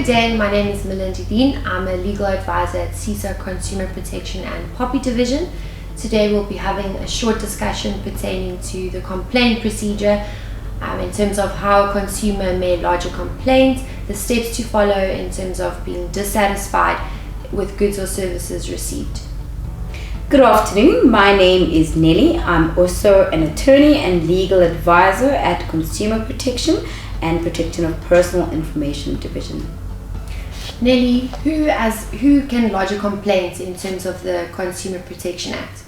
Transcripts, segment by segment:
Good day, my name is Melindi. I'm a legal advisor at SEESA Consumer Protection and POPI Division. Today we'll be having a short discussion pertaining to the complaint procedure in terms of how a consumer may lodge a complaint, the steps to follow in terms of being dissatisfied with goods or services received. Good afternoon, my name is Nelly. I'm also an attorney and legal advisor at Consumer Protection and Protection of Personal Information Division. Nelly, who can lodge a complaint in terms of the Consumer Protection Act?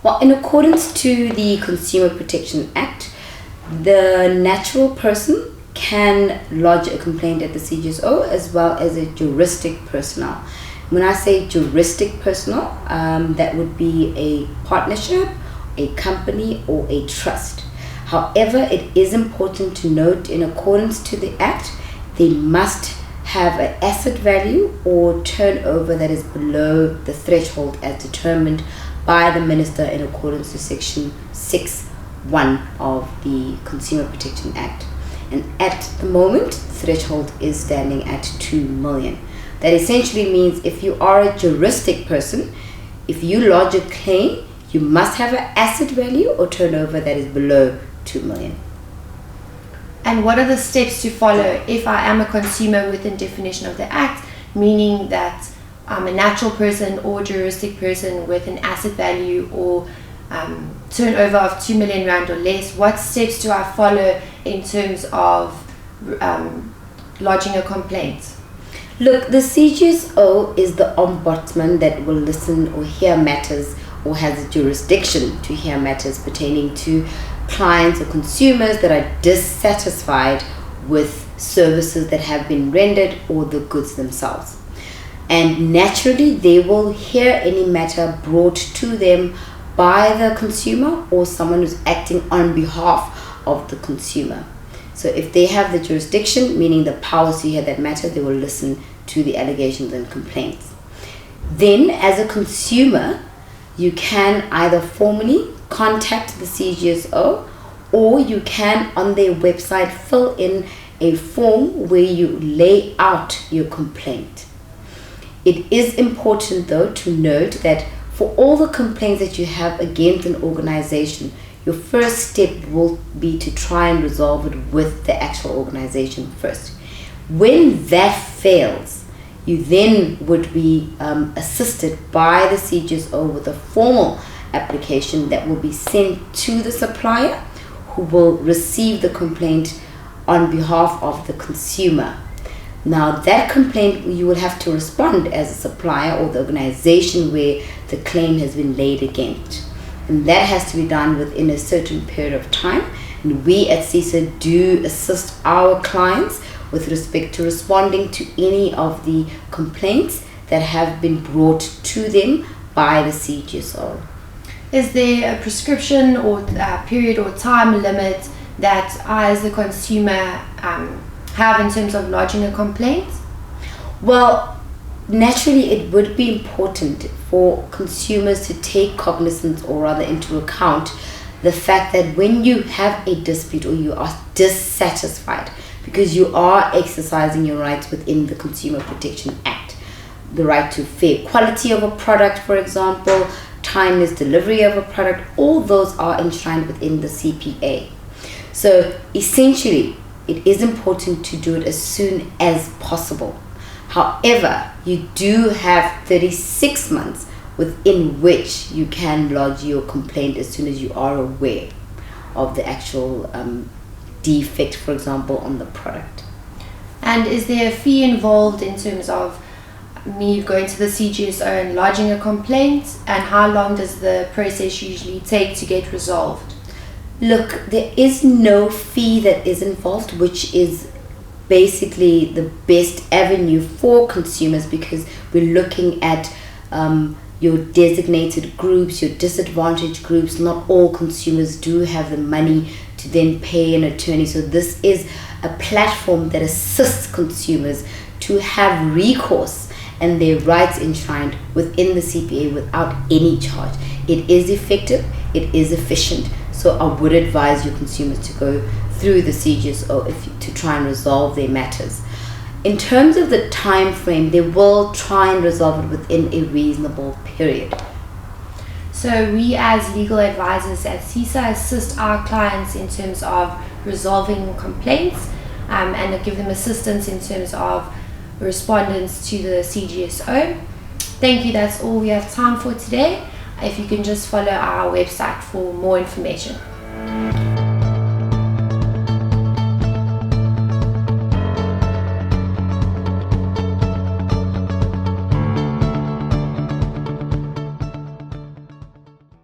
Well, in accordance to the Consumer Protection Act, the natural person can lodge a complaint at the CGSO as well as a juristic personnel. When I say juristic personnel, that would be a partnership, a company, or a trust. However, it is important to note, in accordance to the Act, they must have an asset value or turnover that is below the threshold as determined by the Minister in accordance to Section 6(1) of the Consumer Protection Act. And at the moment, the threshold is standing at 2 million. That essentially means if you are a juristic person, if you lodge a claim, you must have an asset value or turnover that is below 2 million. And what are the steps to follow if I am a consumer within definition of the Act, meaning that I'm a natural person or juristic person with an asset value or turnover of 2 million rand or less? What steps do I follow in terms of lodging a complaint? Look, the CGSO is the ombudsman that will listen or hear matters or has a jurisdiction to hear matters pertaining to clients or consumers that are dissatisfied with services that have been rendered or the goods themselves. And naturally, they will hear any matter brought to them by the consumer or someone who's acting on behalf of the consumer. So if they have the jurisdiction, meaning the powers to hear that matter, they will listen to the allegations and complaints. Then, as a consumer, you can either formally contact the CGSO or you can, on their website, fill in a form where you lay out your complaint. It is important, though, to note that for all the complaints that you have against an organization, your first step will be to try and resolve it with the actual organization first. When that fails, you then would be assisted by the CGSO with a formal application that will be sent to the supplier, who will receive the complaint on behalf of the consumer. Now, that complaint, you will have to respond as a supplier or the organization where the claim has been laid against. And that has to be done within a certain period of time. And we at SEESA do assist our clients with respect to responding to any of the complaints that have been brought to them by the CGSO. Is there a prescription or period or time limit that I as the consumer have in terms of lodging a complaint? Well, naturally it would be important for consumers to take cognizance, or rather into account, the fact that when you have a dispute or you are dissatisfied because you are exercising your rights within the Consumer Protection Act, the right to fair quality of a product, for example, timeless delivery of a product, all those are enshrined within the CPA. So essentially, it is important to do it as soon as possible. However, you do have 36 months within which you can lodge your complaint as soon as you are aware of the actual defect, for example, on the product. And is there a fee involved in terms of me going to the CGSO and lodging a complaint? And how long does the process usually take to get resolved? Look, there is no fee that is involved, which is basically the best avenue for consumers, because we're looking at your designated groups, your disadvantaged groups. Not all consumers do have the money to then pay an attorney. So this is a platform that assists consumers to have recourse and their rights enshrined within the CPA without any charge. It is effective, it is efficient. So I would advise your consumers to go through the CGSO to try and resolve their matters. in terms of the time frame, they will try and resolve it within a reasonable period. So we as legal advisors at SEESA assist our clients in terms of resolving complaints and give them assistance in terms of respondents to the CGSO. Thank you, that's all we have time for today. If you can just follow our website for more information.